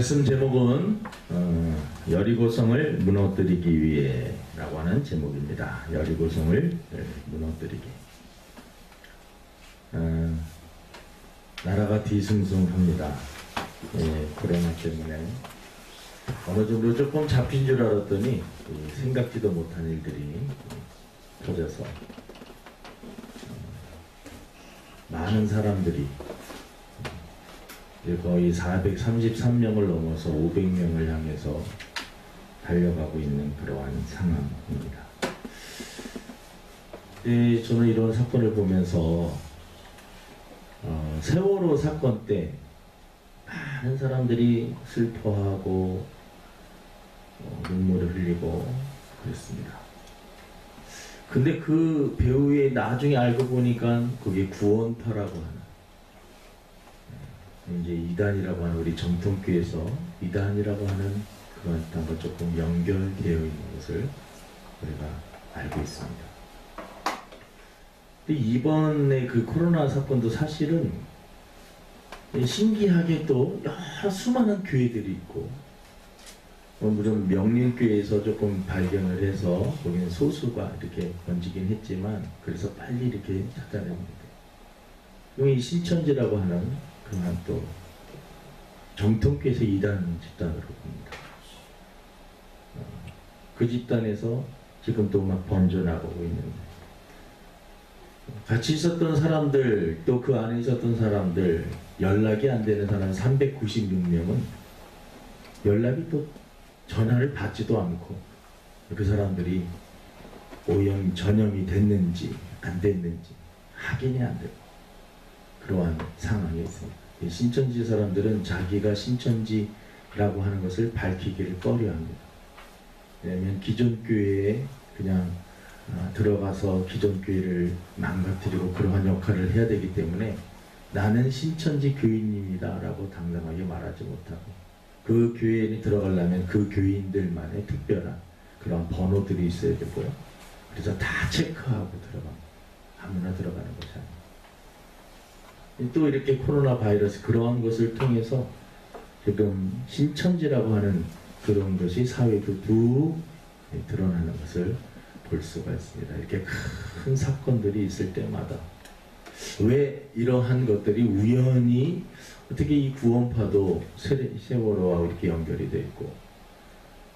말씀 제목은 여리고성을 무너뜨리기 위해 라고 하는 제목입니다. 여리고성을 무너뜨리기. 나라가 뒤숭숭합니다. 코로나 때문에 어느 정도 조금 잡힌 줄 알았더니 생각지도 못한 일들이 터져서 많은 사람들이 거의 433명을 넘어서 500명을 향해서 달려가고 있는 그러한 상황입니다. 저는 이런 사건을 보면서 세월호 사건 때 많은 사람들이 슬퍼하고 눈물을 흘리고 그랬습니다. 근데 그 배우의 나중에 알고 보니까 그게 구원파라고 하는, 이제 이단이라고 하는, 우리 정통교에서 이단이라고 하는 그런 단과 조금 연결되어 있는 것을 우리가 알고 있습니다. 근데 이번에 그 코로나 사건도 사실은 신기하게 또 여러 수많은 교회들이 있고, 물론 명림교회에서 조금 발견을 해서 거기는 소수가 이렇게 번지긴 했지만, 그래서 빨리 이렇게 찾아냅니다. 이 신천지라고 하는 그만 또 정통교에서 이단 집단으로 봅니다. 그 집단에서 지금 또 막 번져나가고 있는데, 같이 있었던 사람들, 또 그 안에 있었던 사람들, 연락이 안 되는 사람 396명은 연락이 또 전화를 받지도 않고, 그 사람들이 전염이 됐는지 안 됐는지 확인이 안 되고 그러한 상황이 있습니다. 신천지 사람들은 자기가 신천지라고 하는 것을 밝히기를 꺼려합니다. 왜냐하면 기존 교회에 그냥 들어가서 기존 교회를 망가뜨리고 그러한 역할을 해야 되기 때문에, 나는 신천지 교인입니다 라고 당당하게 말하지 못하고, 그 교회에 들어가려면 그 교인들만의 특별한 그런 번호들이 있어야 되고요. 그래서 다 체크하고 들어갑니다. 아무나 들어가는 것이 아니에요. 또 이렇게 코로나 바이러스, 그러한 것을 통해서 지금 신천지라고 하는 그런 것이 사회도 쭉 드러나는 것을 볼 수가 있습니다. 이렇게 큰 사건들이 있을 때마다 왜 이러한 것들이 우연히, 어떻게 이 구원파도 세월호와 이렇게 연결이 되어 있고,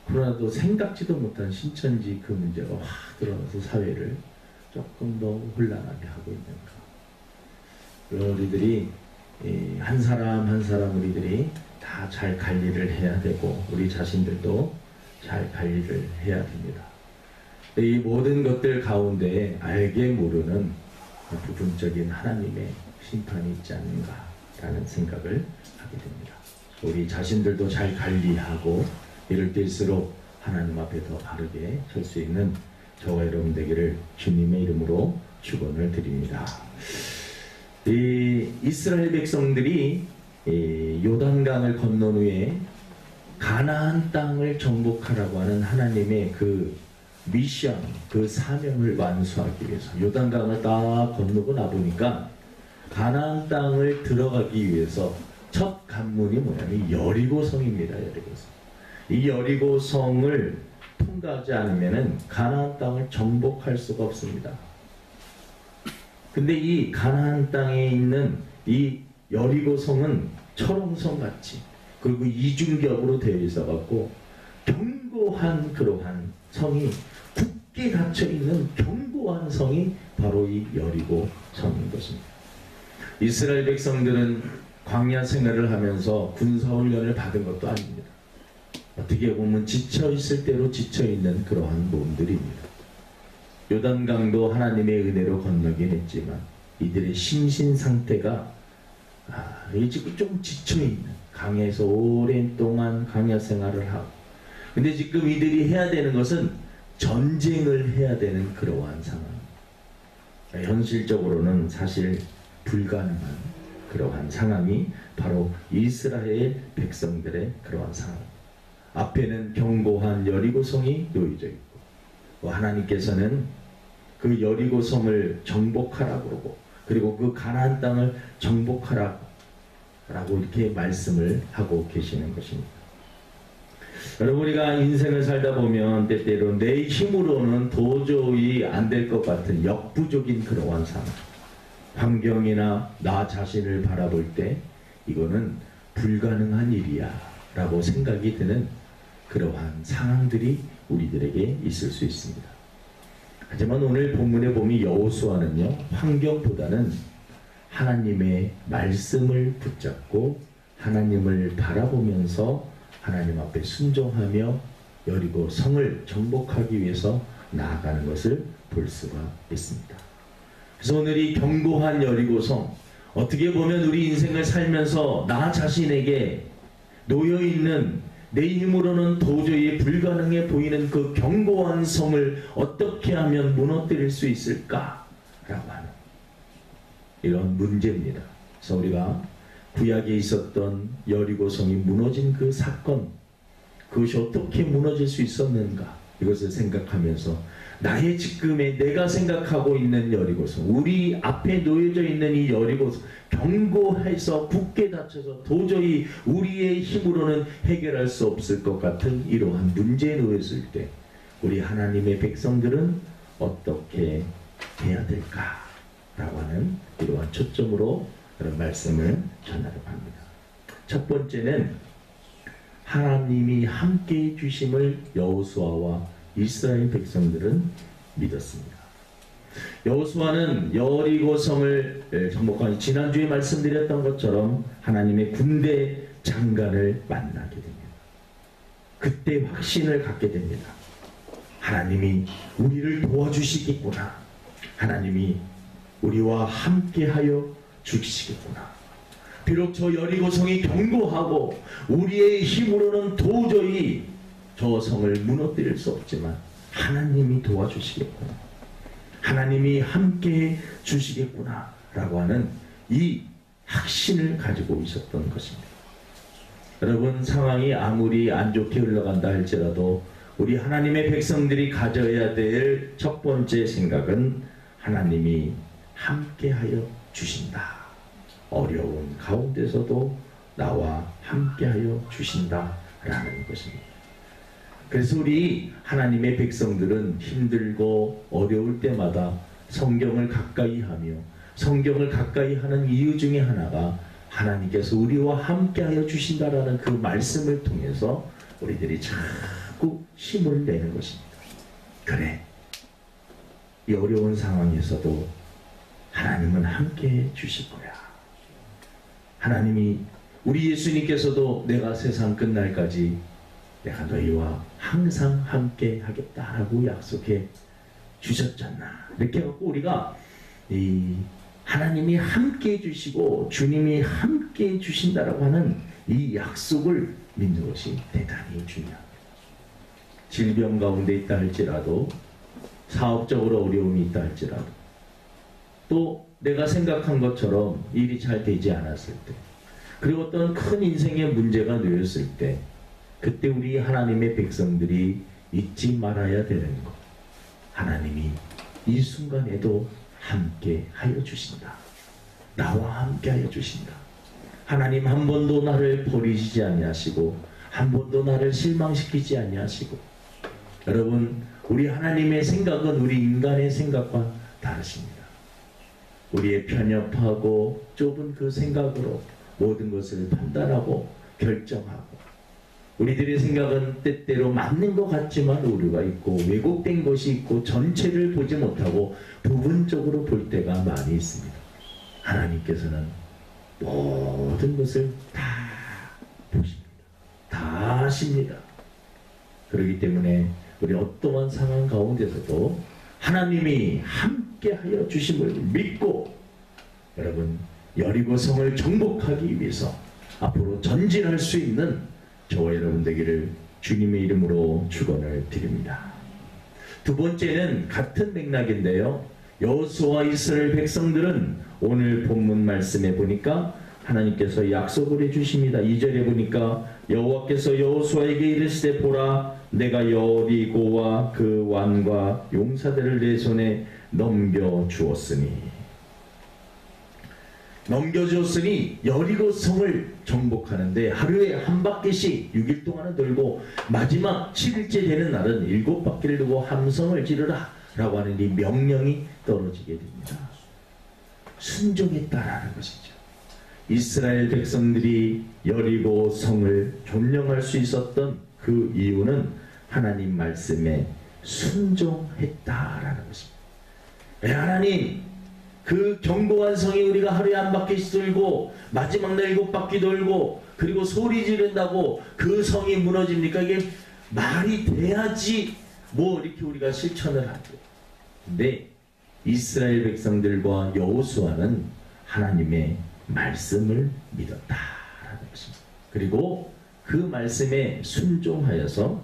코로나도 생각지도 못한 신천지 그 문제가 확 드러나서 사회를 조금 더 혼란하게 하고 있는가. 우리들이 한 사람 한 사람 우리들이 다 잘 관리를 해야 되고, 우리 자신들도 잘 관리를 해야 됩니다. 이 모든 것들 가운데 알게 모르는 부분적인 하나님의 심판이 있지 않는가라는 생각을 하게 됩니다. 우리 자신들도 잘 관리하고 이럴 때일수록 하나님 앞에 더 바르게 설 수 있는 저와 여러분 되기를 주님의 이름으로 축원을 드립니다. 이 이스라엘 백성들이 요단강을 건넌 후에 가나안 땅을 정복하라고 하는 하나님의 그 미션, 그 사명을 완수하기 위해서 요단강을 딱 건너고 나보니까 가나안 땅을 들어가기 위해서 첫 관문이 뭐냐면 여리고성입니다. 여리고성. 이 여리고성을 통과하지 않으면은 가나안 땅을 정복할 수가 없습니다. 근데 이 가나안 땅에 있는 이 여리고성은 철옹성 같이, 그리고 이중격으로 되어 있어 갖고 견고한 그러한 성이, 굳게 닫혀 있는 견고한 성이 바로 이 여리고성인 것입니다. 이스라엘 백성들은 광야 생활을 하면서 군사훈련을 받은 것도 아닙니다. 어떻게 보면 지쳐 있을 대로 지쳐 있는 그러한 몸들입니다. 요단강도 하나님의 은혜로 건너긴 했지만 이들의 심신 상태가 지금 좀 지쳐있는, 강에서 오랜 동안 강야 생활을 하고, 근데 지금 이들이 해야 되는 것은 전쟁을 해야 되는 그러한 상황. 현실적으로는 사실 불가능한 그러한 상황이 바로 이스라엘 백성들의 그러한 상황. 앞에는 견고한 여리고성이 놓여져 있고, 하나님께서는 그 여리고성을 정복하라고 그러고, 그리고 그 가나안 땅을 정복하라고 이렇게 말씀을 하고 계시는 것입니다. 여러분, 우리가 인생을 살다 보면 때때로 내 힘으로는 도저히 안 될 것 같은 역부족인 그러한 상황, 환경이나 나 자신을 바라볼 때 이거는 불가능한 일이야 라고 생각이 드는 그러한 상황들이 우리들에게 있을 수 있습니다. 하지만 오늘 본문에 보면 여호수아는요, 환경보다는 하나님의 말씀을 붙잡고 하나님을 바라보면서 하나님 앞에 순종하며 여리고 성을 정복하기 위해서 나아가는 것을 볼 수가 있습니다. 그래서 오늘 이 견고한 여리고성, 어떻게 보면 우리 인생을 살면서 나 자신에게 놓여있는 내 힘으로는 도저히 불가능해 보이는 그 견고한 성을 어떻게 하면 무너뜨릴 수 있을까? 라고 하는 이런 문제입니다. 그래서 우리가 구약에 있었던 여리고성이 무너진 그 사건, 그것이 어떻게 무너질 수 있었는가, 이것을 생각하면서 나의 지금의 내가 생각하고 있는 여리고성, 우리 앞에 놓여져 있는 이 여리고성, 견고해서 굳게 닫혀서 도저히 우리의 힘으로는 해결할 수 없을 것 같은 이러한 문제에 놓였을 때 우리 하나님의 백성들은 어떻게 해야 될까? 라고 하는 이러한 초점으로 그런 말씀을 전하려고 합니다. 첫 번째는 하나님이 함께해 주심을 여호수아와 이스라엘 백성들은 믿었습니다. 여호수아는 여리고성을 정복한, 지난주에 말씀드렸던 것처럼 하나님의 군대 장관을 만나게 됩니다. 그때 확신을 갖게 됩니다. 하나님이 우리를 도와주시겠구나. 하나님이 우리와 함께하여 주시겠구나. 비록 저 여리고성이 견고하고 우리의 힘으로는 도저히 저 성을 무너뜨릴 수 없지만 하나님이 도와주시겠구나, 하나님이 함께해 주시겠구나 라고 하는 이 확신을 가지고 있었던 것입니다. 여러분, 상황이 아무리 안 좋게 흘러간다 할지라도 우리 하나님의 백성들이 가져야 될 첫 번째 생각은 하나님이 함께하여 주신다. 어려운 가운데서도 나와 함께하여 주신다라는 것입니다. 그래서 우리 하나님의 백성들은 힘들고 어려울 때마다 성경을 가까이 하며, 성경을 가까이 하는 이유 중에 하나가 하나님께서 우리와 함께하여 주신다라는 그 말씀을 통해서 우리들이 자꾸 힘을 내는 것입니다. 그래, 이 어려운 상황에서도 하나님은 함께해 주실 거야. 하나님이, 우리 예수님께서도 내가 세상 끝날까지 내가 너희와 항상 함께 하겠다라고 약속해 주셨잖아. 이렇게 해갖고 우리가 이 하나님이 함께 해주시고 주님이 함께 해주신다라고 하는 이 약속을 믿는 것이 대단히 중요합니다. 질병 가운데 있다 할지라도, 사업적으로 어려움이 있다 할지라도, 또 내가 생각한 것처럼 일이 잘 되지 않았을 때, 그리고 어떤 큰 인생의 문제가 놓였을 때, 그때 우리 하나님의 백성들이 잊지 말아야 되는 것, 하나님이 이 순간에도 함께 하여 주신다. 나와 함께 하여 주신다. 하나님 한 번도 나를 버리시지 아니하시고 한 번도 나를 실망시키지 아니하시고. 여러분, 우리 하나님의 생각은 우리 인간의 생각과 다르십니다. 우리의 편협하고 좁은 그 생각으로 모든 것을 판단하고 결정하고, 우리들의 생각은 때때로 맞는 것 같지만 오류가 있고 왜곡된 것이 있고 전체를 보지 못하고 부분적으로 볼 때가 많이 있습니다. 하나님께서는 모든 것을 다 보십니다. 다 아십니다. 그렇기 때문에 우리 어떠한 상황 가운데서도 하나님이 함께하여 주심을 믿고, 여러분, 여리고성을 정복하기 위해서 앞으로 전진할 수 있는 저와 여러분 되기를 주님의 이름으로 축원을 드립니다. 두 번째는 같은 맥락인데요, 여호수아와 이스라엘 백성들은 오늘 본문 말씀에 보니까 하나님께서 약속을 해주십니다. 2절에 보니까 여호와께서 여호수아에게 이르시되, 보라, 내가 여리고와 그 왕과 용사들을 내 손에 넘겨 주었으니. 넘겨주었으니 여리고 성을 정복하는데 하루에 한 바퀴씩 6일 동안은 돌고 마지막 7일째 되는 날은 7바퀴를 돌고 함성을 지르라 라고 하는 이 명령이 떨어지게 됩니다. 순종했다라는 것이죠. 이스라엘 백성들이 여리고 성을 점령할 수 있었던 그 이유는 하나님 말씀에 순종했다라는 것입니다. 하나님, 그 견고한 성이 우리가 하루에 한 바퀴씩 돌고 마지막 날 7바퀴 돌고 그리고 소리 지른다고 그 성이 무너집니까? 이게 말이 돼야지 뭐 이렇게 우리가 실천을 하죠. 근데 이스라엘 백성들과 여호수아는 하나님의 말씀을 믿었다라는 것입니다. 그리고 그 말씀에 순종하여서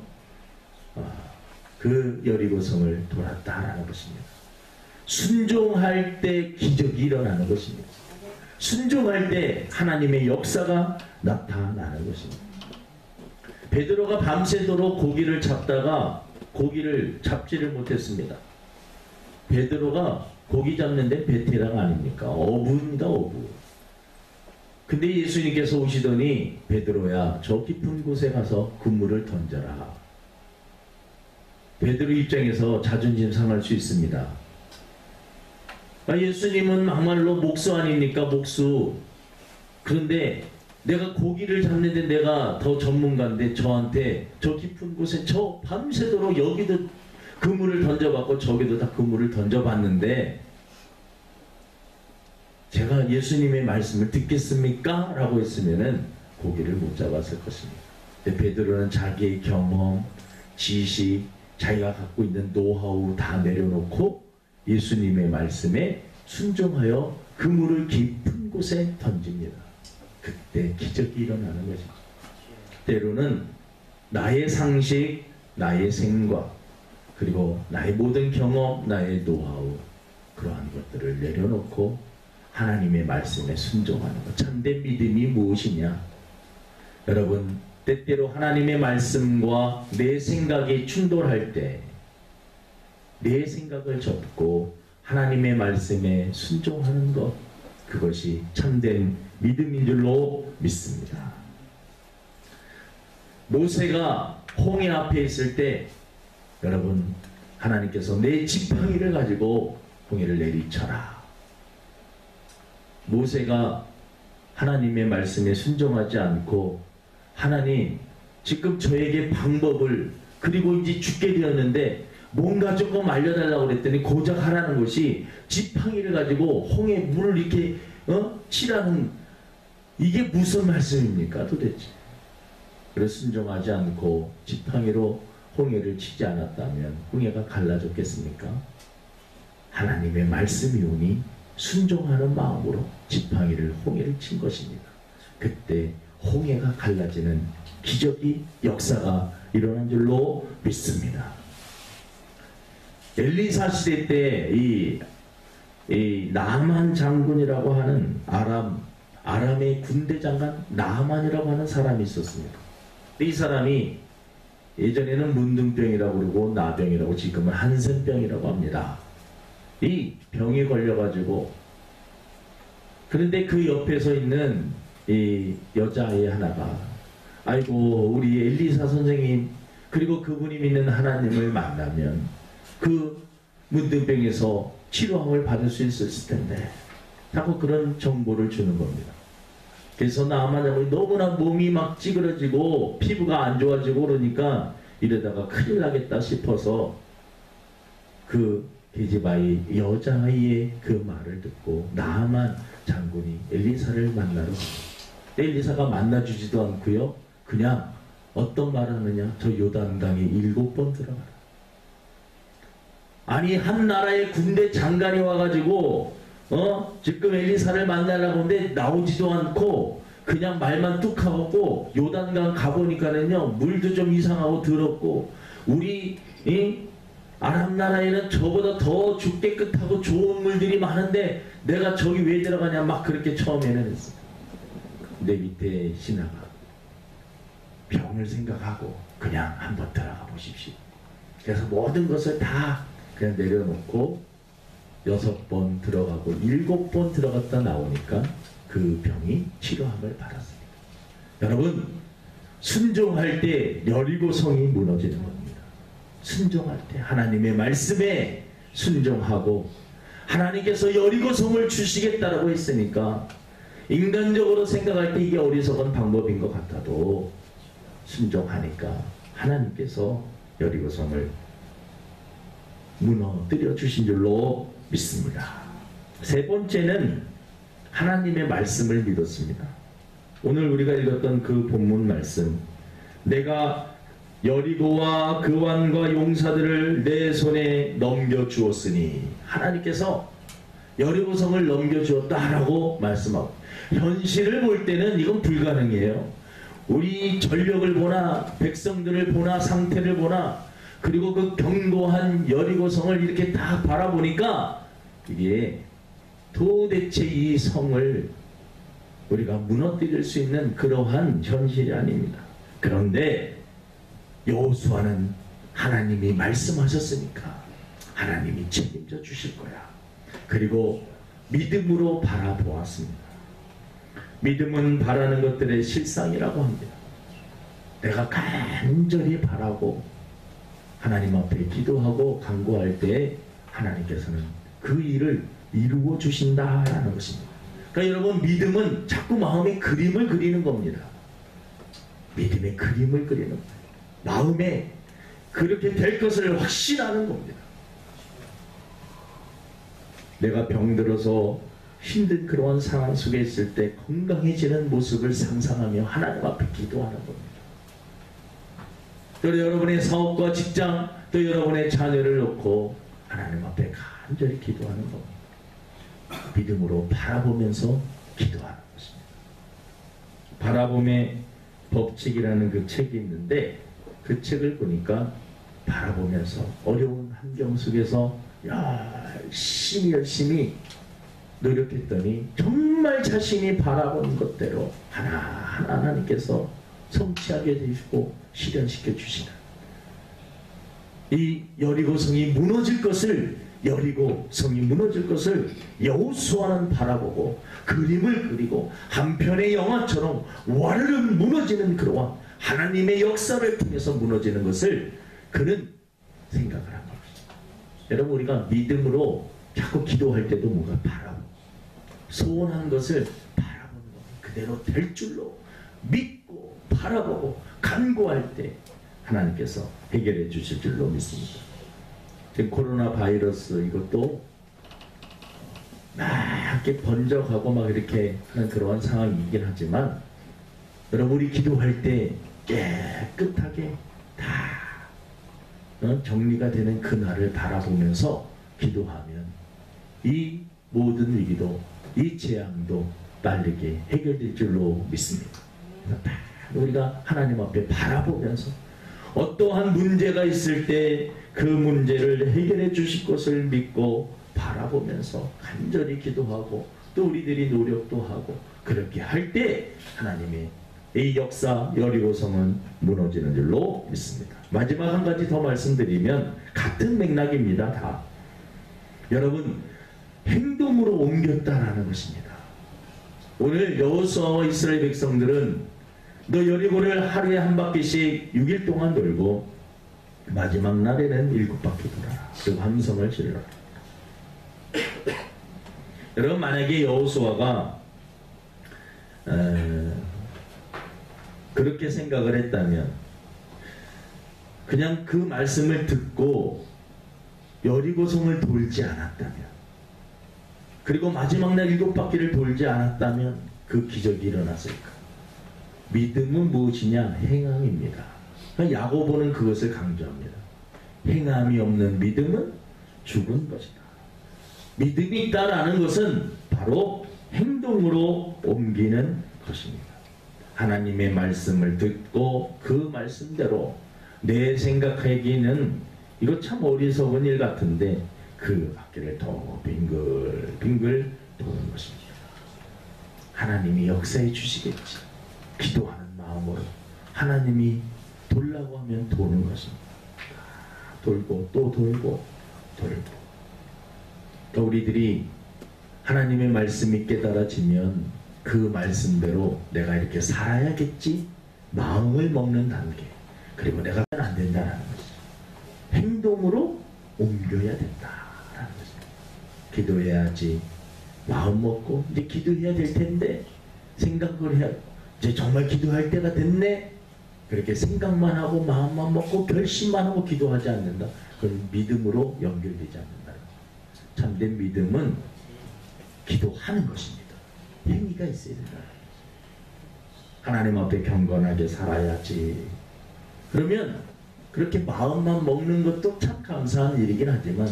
그 여리고성을 돌았다라는 것입니다. 순종할 때 기적이 일어나는 것입니다. 순종할 때 하나님의 역사가 나타나는 것입니다. 베드로가 밤새도록 고기를 잡다가 고기를 잡지를 못했습니다. 베드로가 고기 잡는데 베테랑 아닙니까? 어부입니다, 어부. 근데 예수님께서 오시더니 베드로야, 저 깊은 곳에 가서 그물을 던져라. 베드로 입장에서 자존심 상할 수 있습니다. 예수님은 막말로 목수 아닙니까? 목수. 그런데 내가 고기를 잡는데 내가 더 전문가인데 저한테 저 깊은 곳에 저 밤새도록 여기도 그물을 던져봤고 저기도 다 그물을 던져봤는데 제가 예수님의 말씀을 듣겠습니까? 라고 했으면은 고기를 못 잡았을 것입니다. 근데 베드로는 자기의 경험, 지식, 자기가 갖고 있는 노하우 다 내려놓고 예수님의 말씀에 순종하여 그물을 깊은 곳에 던집니다. 그때 기적이 일어나는 것이죠. 때로는 나의 상식, 나의 생각, 그리고 나의 모든 경험, 나의 노하우, 그러한 것들을 내려놓고 하나님의 말씀에 순종하는 것. 참된 믿음이 무엇이냐? 여러분, 때때로 하나님의 말씀과 내 생각이 충돌할 때 내 생각을 접고 하나님의 말씀에 순종하는 것, 그것이 참된 믿음인 줄로 믿습니다. 모세가 홍해 앞에 있을 때 여러분, 하나님께서 내 지팡이를 가지고 홍해를 내리쳐라. 모세가 하나님의 말씀에 순종하지 않고 하나님, 지금 저에게 방법을, 그리고 이제 죽게 되었는데 뭔가 조금 알려달라고 그랬더니 고작 하라는 것이 지팡이를 가지고 홍해 물을 이렇게 치라는, 이게 무슨 말씀입니까 도대체? 그래서 순종하지 않고 지팡이로 홍해를 치지 않았다면 홍해가 갈라졌겠습니까? 하나님의 말씀이 오니 순종하는 마음으로 지팡이를 홍해를 친 것입니다. 그때 홍해가 갈라지는 기적이, 역사가 일어난 줄로 믿습니다. 엘리사 시대 때 이 나만 장군이라고 하는 아람의 군대 장관 나만이라고 하는 사람이 있었습니다. 이 사람이 예전에는 문둥병이라고 그러고 나병이라고, 지금은 한센병이라고 합니다. 이 병에 걸려가지고, 그런데 그 옆에 서 있는 이 여자아이 하나가, 아이고 우리 엘리사 선생님, 그리고 그분이 믿는 하나님을 만나면 그 문둥병에서 치료함을 받을 수 있었을 텐데, 자꾸 그런 정보를 주는 겁니다. 그래서 나만 너무나 몸이 막 찌그러지고 피부가 안 좋아지고 그러니까 이러다가 큰일 나겠다 싶어서 그 게지바이 여자아이의 그 말을 듣고 나만 장군이 엘리사를 만나러 갑니다. 엘리사가 만나주지도 않고요, 그냥 어떤 말을 하느냐, 저 요단강에 7번 들어가라. 아니, 한 나라의 군대 장관이 와가지고 지금 엘리사를 만나려고 하는데 나오지도 않고 그냥 말만 뚝 하고, 요단강 가보니까는요 물도 좀 이상하고 더럽고, 우리 아랍 나라에는 저보다 더 죽게 끝하고 좋은 물들이 많은데 내가 저기 왜 들어가냐, 막 그렇게 처음에는 했어요. 내 밑에 신하가 병을 생각하고 그냥 한번 들어가 보십시오. 그래서 모든 것을 다 그냥 내려놓고 6번 들어가고 7번 들어갔다 나오니까 그 병이 치료함을 받았습니다. 여러분, 순종할 때 여리고성이 무너지는 겁니다. 순종할 때 하나님의 말씀에 순종하고 하나님께서 여리고성을 주시겠다라고 했으니까 인간적으로 생각할 때 이게 어리석은 방법인 것 같아도 순종하니까 하나님께서 여리고성을 무너뜨려 주신 줄로 믿습니다. 세 번째는 하나님의 말씀을 믿었습니다. 오늘 우리가 읽었던 그 본문 말씀, 내가 여리고와 그 왕과 용사들을 내 손에 넘겨주었으니, 하나님께서 여리고성을 넘겨주었다라고 말씀하고, 현실을 볼 때는 이건 불가능해요. 우리 전력을 보나 백성들을 보나 상태를 보나 그리고 그 견고한 여리고성을 이렇게 다 바라보니까 이게 도대체 이 성을 우리가 무너뜨릴 수 있는 그러한 현실이 아닙니다. 그런데 여호수아는 하나님이 말씀하셨으니까 하나님이 책임져 주실 거야. 그리고 믿음으로 바라보았습니다. 믿음은 바라는 것들의 실상이라고 합니다. 내가 간절히 바라고 하나님 앞에 기도하고 간구할 때 하나님께서는 그 일을 이루어 주신다라는 것입니다. 그러니까 여러분, 믿음은 자꾸 마음에 그림을 그리는 겁니다. 믿음의 그림을 그리는 거예요. 마음에 그렇게 될 것을 확신하는 겁니다. 내가 병들어서 힘든 그러한 상황 속에 있을 때 건강해지는 모습을 상상하며 하나님 앞에 기도하는 겁니다. 또 여러분의 사업과 직장, 또 여러분의 자녀를 놓고 하나님 앞에 간절히 기도하는 겁니다. 믿음으로 바라보면서 기도하는 것입니다. 바라봄의 법칙이라는 그 책이 있는데 그 책을 보니까 바라보면서 어려운 환경 속에서 열심히 노력했더니 정말 자신이 바라본 것대로 하나하나 하나님께서 성취하게 해주시고 실현시켜 주시는, 이 여리고성이 무너질 것을 여호수아는 바라보고 그림을 그리고 한편의 영화처럼 와르르 무너지는 그러한 하나님의 역사를 통해서 무너지는 것을 그는 생각을 한 것입니다. 여러분, 우리가 믿음으로 자꾸 기도할 때도 뭔가 바라보고 소원한 것을 바라보는 것, 그대로 될 줄로 믿고 바라보고 간구할 때 하나님께서 해결해 주실 줄로 믿습니다. 지금 코로나 바이러스 이것도 막 이렇게 번져가고 막 이렇게 하는 그러한 상황이긴 하지만 여러분, 우리 기도할 때 깨끗하게 다 정리가 되는 그날을 바라보면서 기도하면 이 모든 위기도 이 재앙도 빠르게 해결될 줄로 믿습니다. 우리가 하나님 앞에 바라보면서 어떠한 문제가 있을 때 그 문제를 해결해 주실 것을 믿고 바라보면서 간절히 기도하고 또 우리들이 노력도 하고 그렇게 할 때 하나님의 이 역사 여리고성은 무너지는 줄로 믿습니다. 마지막 한 가지 더 말씀드리면 같은 맥락입니다. 다 여러분, 행동으로 옮겼다라는 것입니다. 오늘 여호수아와 이스라엘 백성들은 너 여리고를 하루에 한 바퀴씩 6일 동안 돌고 마지막 날에는 7바퀴 돌아라. 그리고 함성을 질러라. 여러분, 만약에 여호수아가 그렇게 생각을 했다면, 그냥 그 말씀을 듣고 여리고성을 돌지 않았다면, 그리고 마지막 날 7바퀴를 돌지 않았다면 그 기적이 일어났을까? 믿음은 무엇이냐? 행함입니다. 야고보는 그것을 강조합니다. 행함이 없는 믿음은 죽은 것이다. 믿음이 있다라는 것은 바로 행동으로 옮기는 것입니다. 하나님의 말씀을 듣고 그 말씀대로 내 생각하기에는 이거 참 어리석은 일 같은데 그 바퀴를 더 빙글빙글 도는 것입니다. 하나님이 역사해 주시겠지. 기도하는 마음으로 하나님이 돌라고 하면 도는 것입니다. 돌고 또 돌고 돌고. 우리들이 하나님의 말씀이 깨달아지면 그 말씀대로 내가 이렇게 살아야겠지 마음을 먹는 단계, 그리고 내가 안 된다는 것이죠. 행동으로 옮겨야 된다라는 것입니다. 기도해야지 마음 먹고 이제 기도해야 될 텐데 생각을 해야, 이제 정말 기도할 때가 됐네, 그렇게 생각만 하고 마음만 먹고 결심만 하고 기도하지 않는다. 그건 믿음으로 연결되지 않는다. 참된 믿음은 기도하는 것입니다. 행위가 있어야 된다. 하나님 앞에 경건하게 살아야지. 그러면 그렇게 마음만 먹는 것도 참 감사한 일이긴 하지만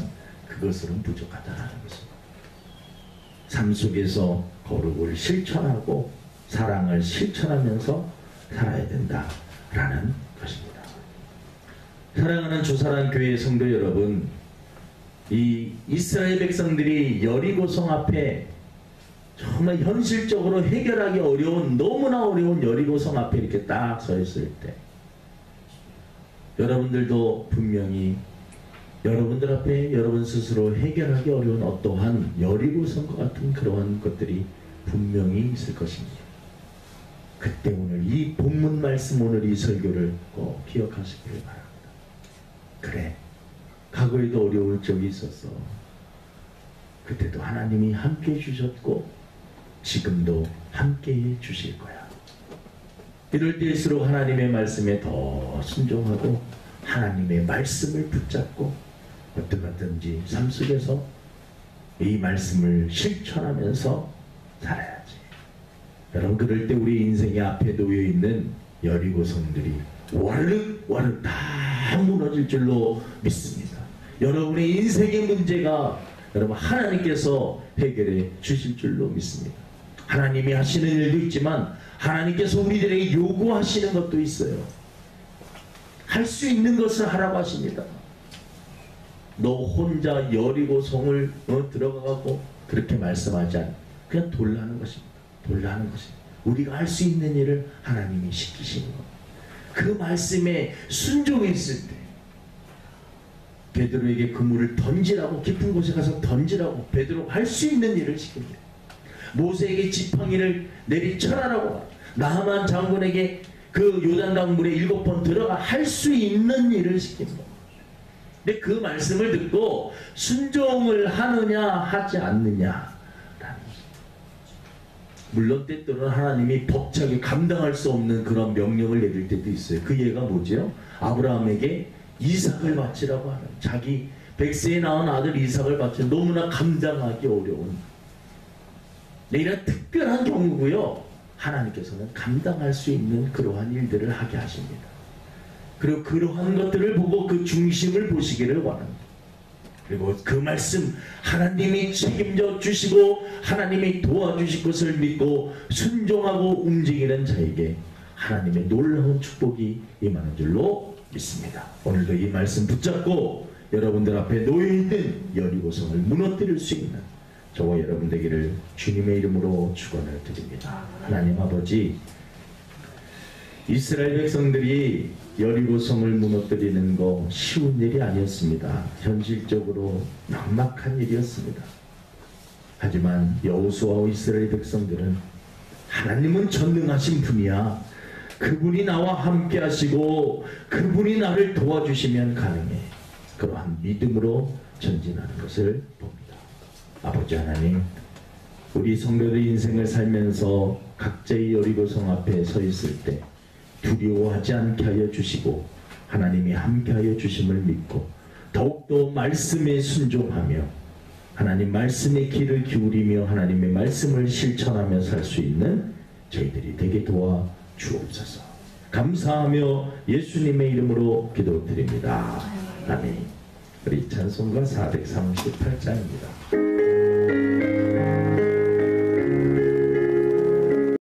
그것으로는 부족하다는 것입니다. 삶 속에서 거룩을 실천하고 사랑을 실천하면서 살아야 된다라는 것입니다. 사랑하는 주사랑 교회 성도 여러분, 이 이스라엘 백성들이 여리고성 앞에 정말 현실적으로 해결하기 어려운, 너무나 어려운 여리고성 앞에 이렇게 딱 서 있을 때 여러분들도 분명히 여러분들 앞에 여러분 스스로 해결하기 어려운 어떠한 여리고성과 같은 그러한 것들이 분명히 있을 것입니다. 그때 오늘 이 본문 말씀, 오늘 이 설교를 꼭 기억하시길 바랍니다. 그래, 과거에도 어려울 적이 있었어. 그때도 하나님이 함께 해주셨고 지금도 함께 해주실 거야. 이럴 때일수록 하나님의 말씀에 더 순종하고 하나님의 말씀을 붙잡고 어떻게든지 삶 속에서 이 말씀을 실천하면서 살아야지. 여러분, 그럴 때 우리 인생의 앞에 놓여 있는 여리고성들이 와르륵 다 무너질 줄로 믿습니다. 여러분의 인생의 문제가 여러분 하나님께서 해결해 주실 줄로 믿습니다. 하나님이 하시는 일도 있지만 하나님께서 우리들에게 요구하시는 것도 있어요. 할 수 있는 것을 하라고 하십니다. 너 혼자 여리고성을 들어가고 그렇게 말씀하지 않아. 그냥 돌라는 것입니다. 돌라는 것입니다. 우리가 할 수 있는 일을 하나님이 시키시는 것. 그 말씀에 순종했을 때 베드로에게 그물을 던지라고, 깊은 곳에 가서 던지라고 베드로가 할 수 있는 일을 시킵니다. 모세에게 지팡이를 내리쳐라라고, 나하만 장군에게 그 요단강 물에 7번 들어가 할 수 있는 일을 시킵니다. 근데 그 말씀을 듣고 순종을 하느냐 하지 않느냐, 물론 때때로는 하나님이 벅차게 감당할 수 없는 그런 명령을 내릴 때도 있어요. 그 예가 뭐지요? 아브라함에게 이삭을 바치라고 하는, 자기 100세에 낳은 아들 이삭을 바치, 너무나 감당하기 어려운 이런 특별한 경우고요. 하나님께서는 감당할 수 있는 그러한 일들을 하게 하십니다. 그리고 그러한 것들을 보고 그 중심을 보시기를 원합니다. 그리고 그 말씀 하나님이 책임져 주시고 하나님이 도와주실 것을 믿고 순종하고 움직이는 자에게 하나님의 놀라운 축복이 임하는 줄로 믿습니다. 오늘도 이 말씀 붙잡고 여러분들 앞에 놓여있는 여리고성을 무너뜨릴 수 있는 저와 여러분 되기를 주님의 이름으로 축원을 드립니다. 하나님 아버지, 이스라엘 백성들이 여리고성을 무너뜨리는 거 쉬운 일이 아니었습니다. 현실적으로 막막한 일이었습니다. 하지만 여호수아와 이스라엘 백성들은 하나님은 전능하신 분이야, 그분이 나와 함께 하시고 그분이 나를 도와주시면 가능해, 그러한 믿음으로 전진하는 것을 봅니다. 아버지 하나님, 우리 성도들의 인생을 살면서 각자의 여리고성 앞에 서 있을 때 두려워하지 않게 하여 주시고 하나님이 함께 하여 주심을 믿고 더욱더 말씀에 순종하며 하나님 말씀의 귀를 기울이며 하나님의 말씀을 실천하며 살 수 있는 저희들이 되게 도와 주옵소서. 감사하며 예수님의 이름으로 기도드립니다. 아멘. 우리 찬송가 438장입니다.